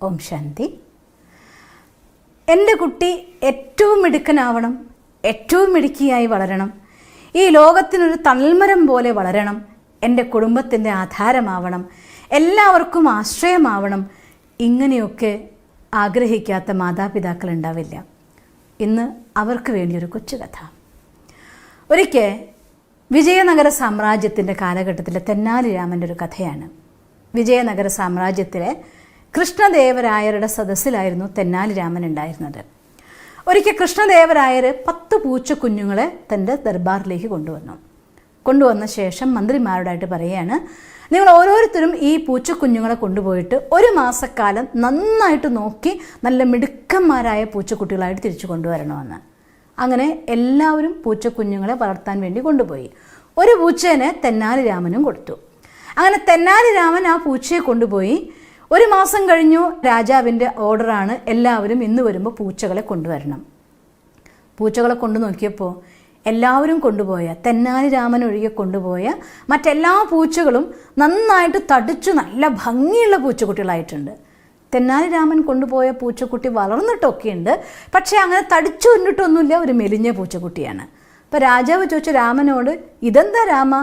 ഓം ശാന്തി. എൻ്റെ കുട്ടി ഏറ്റവും മിടുക്കനാവണം, ഏറ്റവും മിടുക്കിയായി വളരണം, ഈ ലോകത്തിനൊരു തണൽമരം പോലെ വളരണം, എൻ്റെ കുടുംബത്തിൻ്റെ ആധാരമാവണം, എല്ലാവർക്കും ആശ്രയമാവണം. ഇങ്ങനെയൊക്കെ ആഗ്രഹിക്കാത്ത മാതാപിതാക്കൾ ഉണ്ടാവില്ല. ഇന്ന് അവർക്ക് വേണ്ടിയൊരു കൊച്ചു കഥ. ഒരിക്കൽ വിജയനഗര സാമ്രാജ്യത്തിൻ്റെ കാലഘട്ടത്തിലെ തെന്നാലി രാമൻ്റെ ഒരു കഥയാണ്. വിജയനഗര സാമ്രാജ്യത്തിലെ കൃഷ്ണദേവരായരുടെ സദസ്സിലായിരുന്നു തെന്നാലി രാമൻ ഉണ്ടായിരുന്നത്. ഒരിക്കൽ കൃഷ്ണദേവരായർ 10 പൂച്ചക്കുഞ്ഞുങ്ങളെ തൻ്റെ ദർബാറിലേക്ക് കൊണ്ടുവന്ന ശേഷം മന്ത്രിമാരോടായിട്ട് പറയുകയാണ്, നിങ്ങൾ ഓരോരുത്തരും ഈ പൂച്ചക്കുഞ്ഞുങ്ങളെ കൊണ്ടുപോയിട്ട് 1 മാസക്കാലം നന്നായിട്ട് നോക്കി നല്ല മിടുക്കന്മാരായ പൂച്ചക്കുട്ടികളായിട്ട് തിരിച്ചു കൊണ്ടുവരണമെന്ന്. അങ്ങനെ എല്ലാവരും പൂച്ചക്കുഞ്ഞുങ്ങളെ വളർത്താൻ വേണ്ടി കൊണ്ടുപോയി. ഒരു പൂച്ചേനെ തെന്നാലി രാമനും കൊടുത്തു. അങ്ങനെ തെന്നാലി രാമൻ ആ പൂച്ചയെ കൊണ്ടുപോയി. 1 മാസം കഴിഞ്ഞു. രാജാവിൻ്റെ ഓർഡറാണ്, എല്ലാവരും ഇന്ന് വരുമ്പോൾ പൂച്ചകളെ കൊണ്ടുവരണം. പൂച്ചകളെ കൊണ്ടു നോക്കിയപ്പോൾ എല്ലാവരും കൊണ്ടുപോയ, തെന്നാലി രാമൻ ഒഴികെ കൊണ്ടുപോയ മറ്റെല്ലാ പൂച്ചകളും നന്നായിട്ട് തടിച്ചു നല്ല ഭംഗിയുള്ള പൂച്ചക്കുട്ടികളായിട്ടുണ്ട്. തെന്നാലി രാമൻ കൊണ്ടുപോയ പൂച്ചക്കുട്ടി വളർന്നിട്ടൊക്കെയുണ്ട്, പക്ഷേ അങ്ങനെ തടിച്ചു വന്നിട്ടൊന്നുമില്ല, ഒരു മെലിഞ്ഞ പൂച്ചക്കുട്ടിയാണ്. അപ്പോൾ രാജാവ് ചോദിച്ചു രാമനോട്, ഇതെന്താ രാമ,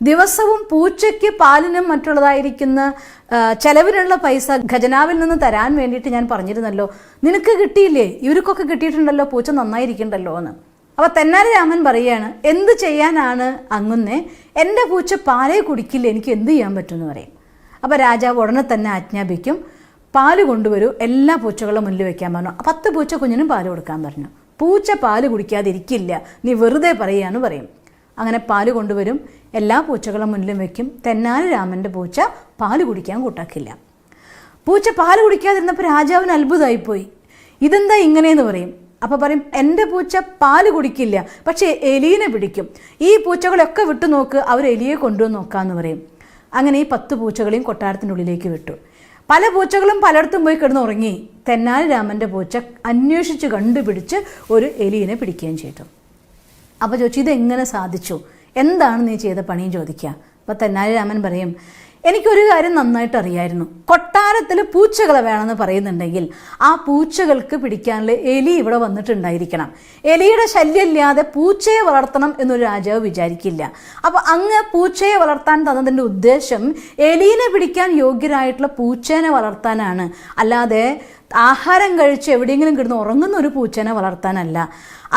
ദിവസവും പൂച്ചയ്ക്ക് പാലിനും മറ്റുള്ളതായിരിക്കുന്ന ചെലവിനുള്ള പൈസ ഖജനാവിൽ നിന്ന് തരാൻ വേണ്ടിയിട്ട് ഞാൻ പറഞ്ഞിരുന്നല്ലോ, നിനക്ക് കിട്ടിയില്ലേ? ഇവർക്കൊക്കെ കിട്ടിയിട്ടുണ്ടല്ലോ, പൂച്ച നന്നായിരിക്കണ്ടല്ലോ എന്ന്. അപ്പോൾ തെന്നാലി രാമൻ പറയുകയാണ്, എന്ത് ചെയ്യാനാണ് അങ്ങുന്നേ, എൻ്റെ പൂച്ച പാലേ കുടിക്കില്ല, എനിക്ക് എന്ത് ചെയ്യാൻ പറ്റുമെന്ന് പറയും. അപ്പോൾ രാജാവ് ഉടനെ തന്നെ ആജ്ഞാപിക്കും, പാല് കൊണ്ടുവരൂ, എല്ലാ പൂച്ചകളുടെ മുന്നിൽ വെക്കാൻ പറഞ്ഞു. 10 പൂച്ച കുഞ്ഞിനും പാല് കൊടുക്കാൻ പറഞ്ഞു. പൂച്ച പാല് കുടിക്കാതിരിക്കില്ല, നീ വെറുതെ പറയാന്ന് പറയും. അങ്ങനെ പാല് കൊണ്ടുവരും, എല്ലാ പൂച്ചകളുടെ മുന്നിലും വെക്കും. തെന്നാലി രാമൻ്റെ പൂച്ച പാല് കുടിക്കാൻ കൂട്ടാക്കില്ല. പൂച്ച പാല് കുടിക്കാതിരുന്നപ്പോൾ രാജാവിന് അത്ഭുതമായിപ്പോയി, ഇതെന്താ ഇങ്ങനെയെന്ന് പറയും. അപ്പോൾ പറയും, എൻ്റെ പൂച്ച പാല് കുടിക്കില്ല, പക്ഷേ എലീനെ പിടിക്കും, ഈ പൂച്ചകളൊക്കെ വിട്ടു നോക്ക്, അവർ എലിയെ കൊണ്ടുവന്ന് നോക്കാമെന്ന് പറയും. അങ്ങനെ ഈ 10 പൂച്ചകളെയും കൊട്ടാരത്തിനുള്ളിലേക്ക് വിട്ടു. പല പൂച്ചകളും പലയിടത്തും പോയി കിടന്നുറങ്ങി. തെന്നാലി രാമൻ്റെ പൂച്ച അന്വേഷിച്ച് കണ്ടുപിടിച്ച് ഒരു എലീനെ പിടിക്കുകയും ചെയ്തു. അപ്പോൾ ചോദിച്ചു, ഇതെങ്ങനെ സാധിച്ചു, എന്താണ് നീ ചെയ്ത പണിയും ചോദിക്കുക. അപ്പോൾ തെന്നാലി രാമൻ പറയും, എനിക്കൊരു കാര്യം നന്നായിട്ട് അറിയായിരുന്നു, കൊട്ടാരത്തിൽ പൂച്ചകളെ വേണമെന്ന് പറയുന്നുണ്ടെങ്കിൽ ആ പൂച്ചകൾക്ക് പിടിക്കാനുള്ള എലി ഇവിടെ വന്നിട്ടുണ്ടായിരിക്കണം. എലിയുടെ ശല്യമില്ലാതെ പൂച്ചയെ വളർത്തണം എന്നൊരു രാജാവ് വിചാരിക്കില്ല. അപ്പോൾ അങ്ങ് പൂച്ചയെ വളർത്താൻ തന്നതിൻ്റെ ഉദ്ദേശം എലീനെ പിടിക്കാൻ യോഗ്യരായിട്ടുള്ള പൂച്ചേനെ വളർത്താനാണ്, അല്ലാതെ ആഹാരം കഴിച്ച് എവിടെയെങ്കിലും കിടന്ന് ഉറങ്ങുന്ന ഒരു പൂച്ചേനെ വളർത്താനല്ല.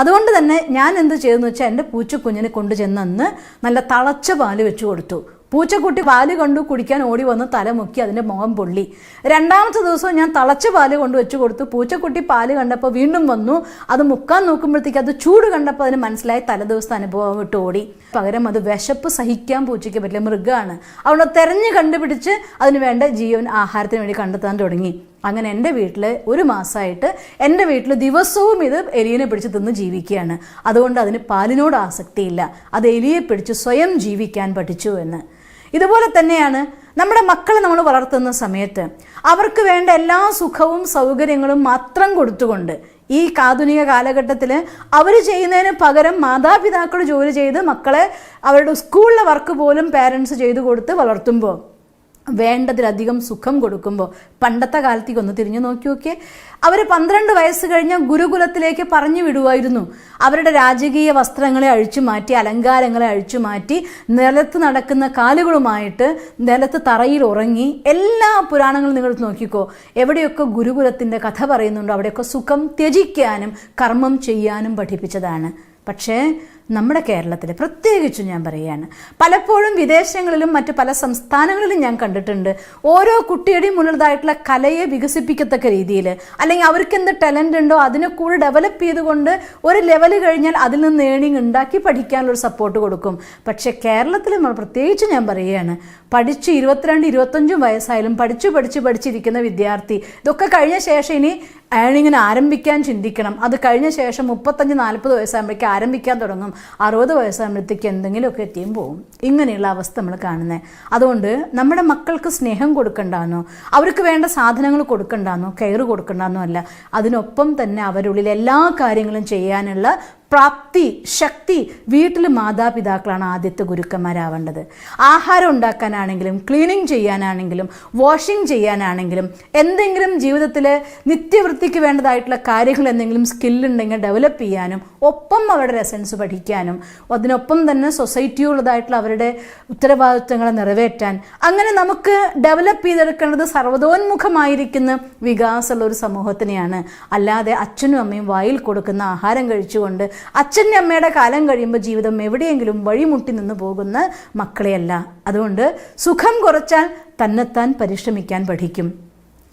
അതുകൊണ്ട് തന്നെ ഞാൻ എന്ത് ചെയ്തെന്ന് വെച്ചാൽ, എൻ്റെ പൂച്ചക്കുഞ്ഞിനെ കൊണ്ടു ചെന്നന്ന് നല്ല തളച്ച പാല് വെച്ച് കൊടുത്തു. പൂച്ചക്കുട്ടി പാല് കണ്ടു കുടിക്കാൻ ഓടി വന്ന് തലമുക്കി അതിൻ്റെ മുഖം പൊള്ളി. 2ാമത്തെ ദിവസം ഞാൻ തളച്ച പാല് കൊണ്ട് വെച്ച് കൊടുത്തു. പൂച്ചക്കുട്ടി പാല് കണ്ടപ്പോൾ വീണ്ടും വന്നു, അത് മുക്കാൻ നോക്കുമ്പോഴത്തേക്ക് അത് ചൂട് കണ്ടപ്പോൾ അതിന് മനസ്സിലായി തലേദിവസത്തെ അനുഭവം വിട്ട് ഓടി. പകരം അത് വിശപ്പ് സഹിക്കാൻ പൂച്ചയ്ക്ക് പറ്റില്ല, മൃഗമാണ്. അവിടെ തെരഞ്ഞ് കണ്ടുപിടിച്ച് അതിന് വേണ്ട ജീവൻ ആഹാരത്തിന് വേണ്ടി കണ്ടെത്താൻ തുടങ്ങി. അങ്ങനെ എൻ്റെ വീട്ടിൽ 1 മാസമായിട്ട് എൻ്റെ വീട്ടിൽ ദിവസവും ഇത് എലിയെ പിടിച്ച് തിന്ന് ജീവിക്കുകയാണ്. അതുകൊണ്ട് അതിന് പാലിനോട് ആസക്തിയില്ല, അത് എലിയെ പിടിച്ച് സ്വയം ജീവിക്കാൻ പഠിച്ചു എന്ന്. ഇതുപോലെ തന്നെയാണ് നമ്മുടെ മക്കളെ നമ്മൾ വളർത്തുന്ന സമയത്ത് അവർക്ക് വേണ്ട എല്ലാ സുഖവും സൗകര്യങ്ങളും മാത്രം കൊടുത്തുകൊണ്ട്, ഈ ആധുനിക കാലഘട്ടത്തിൽ അവർ ചെയ്യുന്നതിന് പകരം മാതാപിതാക്കൾ ജോലി ചെയ്ത് മക്കളെ അവരുടെ സ്കൂളിലെ വർക്ക് പോലും പാരൻസ് ചെയ്തു കൊടുത്ത് വളർത്തുമ്പോൾ, വേണ്ടതിലധികം സുഖം കൊടുക്കുമ്പോൾ, പണ്ടത്തെ കാലത്തേക്ക് ഒന്ന് തിരിഞ്ഞു നോക്കിയൊക്കെ അവർ 12 വയസ്സ് കഴിഞ്ഞ ഗുരുകുലത്തിലേക്ക് പറഞ്ഞു വിടുമായിരുന്നു. അവരുടെ രാജകീയ വസ്ത്രങ്ങളെ അഴിച്ചു മാറ്റി, അലങ്കാരങ്ങളെ അഴിച്ചു മാറ്റി, നിലത്ത് നടക്കുന്ന കാലുകളുമായിട്ട് നിലത്ത് തറയിൽ ഉറങ്ങി. എല്ലാ പുരാണങ്ങളും നിങ്ങൾ നോക്കിക്കോ, എവിടെയൊക്കെ ഗുരുകുലത്തിൻ്റെ കഥ പറയുന്നുണ്ടോ അവിടെയൊക്കെ സുഖം ത്യജിക്കാനും കർമ്മം ചെയ്യാനും പഠിപ്പിച്ചതാണ്. പക്ഷേ നമ്മുടെ കേരളത്തിൽ പ്രത്യേകിച്ചും ഞാൻ പറയുകയാണ്, പലപ്പോഴും വിദേശങ്ങളിലും മറ്റ് പല സംസ്ഥാനങ്ങളിലും ഞാൻ കണ്ടിട്ടുണ്ട്, ഓരോ കുട്ടിയുടെയും മുന്നിലതായിട്ടുള്ള കലയെ വികസിപ്പിക്കത്തക്ക രീതിയിൽ, അല്ലെങ്കിൽ അവർക്ക് എന്ത് ടാലൻ്റ് ഉണ്ടോ അതിനെ കൂടെ ഡെവലപ്പ് ചെയ്തുകൊണ്ട് ഒരു ലെവൽ കഴിഞ്ഞാൽ അതിൽ നിന്ന് ഏണിങ് ഉണ്ടാക്കി പഠിക്കാനുള്ളൊരു സപ്പോർട്ട് കൊടുക്കും. പക്ഷേ കേരളത്തിൽ പ്രത്യേകിച്ച് ഞാൻ പറയുകയാണ്, പഠിച്ച് 22-25 വയസ്സായാലും പഠിച്ചിരിക്കുന്ന വിദ്യാർത്ഥി ഇതൊക്കെ കഴിഞ്ഞ ശേഷം ഇനി ഏണിങ്ങിന് ആരംഭിക്കാൻ ചിന്തിക്കണം. അത് കഴിഞ്ഞ ശേഷം 35-40 വയസ്സാകുമ്പോഴേക്ക് ആരംഭിക്കാൻ തുടങ്ങും. 60 വയസ്സാകുമ്പോഴത്തേക്ക് എന്തെങ്കിലുമൊക്കെ എത്തിയും പോകും. ഇങ്ങനെയുള്ള അവസ്ഥ നമ്മൾ കാണുന്നത്. അതുകൊണ്ട് നമ്മുടെ മക്കൾക്ക് സ്നേഹം കൊടുക്കണ്ടെന്നോ അവർക്ക് വേണ്ട സാധനങ്ങൾ കൊടുക്കണ്ടെന്നോ കെയർ കൊടുക്കണ്ടെന്നോ അല്ല, അതിനൊപ്പം തന്നെ അവരുള്ളിൽ എല്ലാ കാര്യങ്ങളും ചെയ്യാനുള്ള പ്രാപ്തി, ശക്തി വീട്ടിൽ മാതാപിതാക്കളാണ് ആദ്യത്തെ ഗുരുക്കന്മാരാവേണ്ടത്. ആഹാരം ഉണ്ടാക്കാനാണെങ്കിലും ക്ലീനിങ് ചെയ്യാനാണെങ്കിലും വാഷിംഗ് ചെയ്യാനാണെങ്കിലും എന്തെങ്കിലും ജീവിതത്തിൽ നിത്യവൃത്തിക്ക് വേണ്ടതായിട്ടുള്ള കാര്യങ്ങൾ എന്തെങ്കിലും സ്കില്ലുണ്ടെങ്കിൽ ഡെവലപ്പ് ചെയ്യാനും ഒപ്പം അവരുടെ ലെസൺസ് പഠിക്കാനും അതിനൊപ്പം തന്നെ സൊസൈറ്റിയുള്ളതായിട്ടുള്ള അവരുടെ ഉത്തരവാദിത്വങ്ങളെ നിറവേറ്റാൻ അങ്ങനെ നമുക്ക് ഡെവലപ്പ് ചെയ്തെടുക്കേണ്ടത് സർവ്വതോന്മുഖമായിരിക്കുന്ന വികാസമുള്ള ഒരു സമൂഹത്തിനെയാണ്. അല്ലാതെ അച്ഛനും അമ്മയും വായിൽ കൊടുക്കുന്ന ആഹാരം കഴിച്ചുകൊണ്ട് അച്ഛൻ്റെ അമ്മയുടെ കാലം കഴിയുമ്പോൾ ജീവിതം എവിടെയെങ്കിലും വഴിമുട്ടി നിന്ന് പോകുന്ന മക്കളെയല്ല. അതുകൊണ്ട് സുഖം കുറച്ചാൽ തന്നെത്താൻ പരിശ്രമിക്കാൻ പഠിക്കും.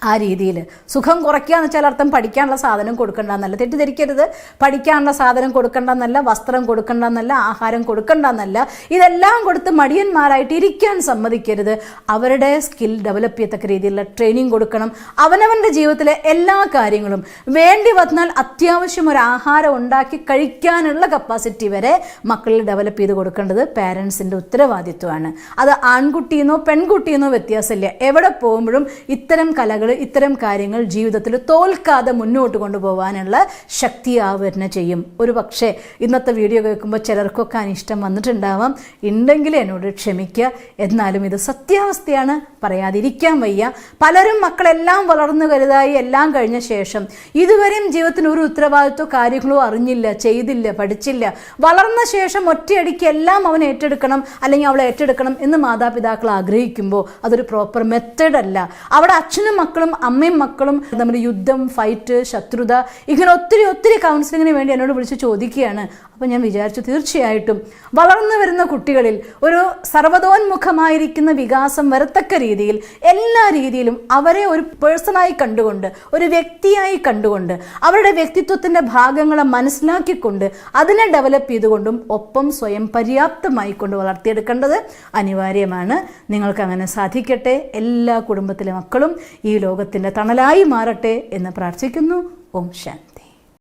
ആ രീതിയിൽ സുഖം കുറയ്ക്കുക എന്ന് വെച്ചാൽ അർത്ഥം പഠിക്കാനുള്ള സാധനം കൊടുക്കണ്ടെന്നല്ല, തെറ്റിദ്ധരിക്കരുത്. പഠിക്കാനുള്ള സാധനം കൊടുക്കണ്ടെന്നല്ല, വസ്ത്രം കൊടുക്കണ്ടെന്നല്ല, ആഹാരം കൊടുക്കണ്ടെന്നല്ല. ഇതെല്ലാം കൊടുത്ത് മടിയന്മാരായിട്ട് ഇരിക്കാൻ സമ്മതിക്കരുത്. അവരുടെ സ്കിൽ ഡെവലപ്പ് ചെയ്യത്തക്ക രീതിയിലുള്ള ട്രെയിനിങ് കൊടുക്കണം. അവനവൻ്റെ ജീവിതത്തിലെ എല്ലാ കാര്യങ്ങളും വേണ്ടി വന്നാൽ അത്യാവശ്യം ഒരു ആഹാരം ഉണ്ടാക്കി കഴിക്കാനുള്ള കപ്പാസിറ്റി വരെ മക്കളിൽ ഡെവലപ്പ് ചെയ്ത് കൊടുക്കേണ്ടത് പാരൻസിൻ്റെ ഉത്തരവാദിത്വമാണ്. അത് ആൺകുട്ടിയെന്നോ പെൺകുട്ടിയെന്നോ വ്യത്യാസമില്ല. എവിടെ പോകുമ്പോഴും ഇത്തരം കലകൾ ഇത്തരം കാര്യങ്ങൾ ജീവിതത്തിൽ തോൽക്കാതെ മുന്നോട്ട് കൊണ്ടുപോകാനുള്ള ശക്തി ആവരണം ചെയ്യും. ഒരു പക്ഷേ ഇന്നത്തെ വീഡിയോ കേൾക്കുമ്പോൾ ചിലർക്കൊക്കെ അനിഷ്ടം വന്നിട്ടുണ്ടാവാം. ഉണ്ടെങ്കിൽ എന്നോട് ക്ഷമിക്കുക. എന്നാലും ഇത് സത്യാവസ്ഥയാണ്, പറയാതിരിക്കാൻ വയ്യ. പലരും മക്കളെല്ലാം വളർന്നു വലുതായി എല്ലാം കഴിഞ്ഞ ശേഷം ഇതുവരെയും ജീവിതത്തിന് ഒരു ഉത്തരവാദിത്വ കാര്യങ്ങളോ അറിഞ്ഞില്ല, ചെയ്തില്ല, പഠിച്ചില്ല. വളർന്ന ശേഷം ഒറ്റയടിക്ക് എല്ലാം അവൻ ഏറ്റെടുക്കണം അല്ലെങ്കിൽ അവളെ ഏറ്റെടുക്കണം എന്ന് മാതാപിതാക്കൾ ആഗ്രഹിക്കുമ്പോൾ അതൊരു പ്രോപ്പർ മെത്തേഡല്ല. അവിടെ അച്ഛനും മക്കളും അമ്മയും മക്കളും തമ്മിൽ യുദ്ധം, ഫൈറ്റ്, ശത്രുത, ഇങ്ങനെ ഒത്തിരി കൗൺസിലിങ്ങിന് വേണ്ടി എന്നോട് വിളിച്ച് ചോദിക്കുകയാണ്. അപ്പോൾ ഞാൻ വിചാരിച്ചു തീർച്ചയായിട്ടും വളർന്നു വരുന്ന കുട്ടികളിൽ ഒരു സർവ്വതോന്മുഖമായിരിക്കുന്ന വികാസം വരത്തക്ക രീതിയിൽ എല്ലാ രീതിയിലും അവരെ ഒരു പേഴ്സണായി കണ്ടുകൊണ്ട്, ഒരു വ്യക്തിയായി കണ്ടുകൊണ്ട്, അവരുടെ വ്യക്തിത്വത്തിൻ്റെ ഭാഗങ്ങളെ മനസ്സിലാക്കിക്കൊണ്ട് അതിനെ ഡെവലപ്പ് ചെയ്തുകൊണ്ടും ഒപ്പം സ്വയം പര്യാപ്തമായിക്കൊണ്ട് വളർത്തിയെടുക്കേണ്ടത് അനിവാര്യമാണ്. നിങ്ങൾക്ക് അങ്ങനെ സാധിക്കട്ടെ. എല്ലാ കുടുംബത്തിലെ മക്കളും ഈ ലോകത്തിൻ്റെ തണലായി മാറട്ടെ എന്ന് പ്രാർത്ഥിക്കുന്നു. ഓം ശാന്തി.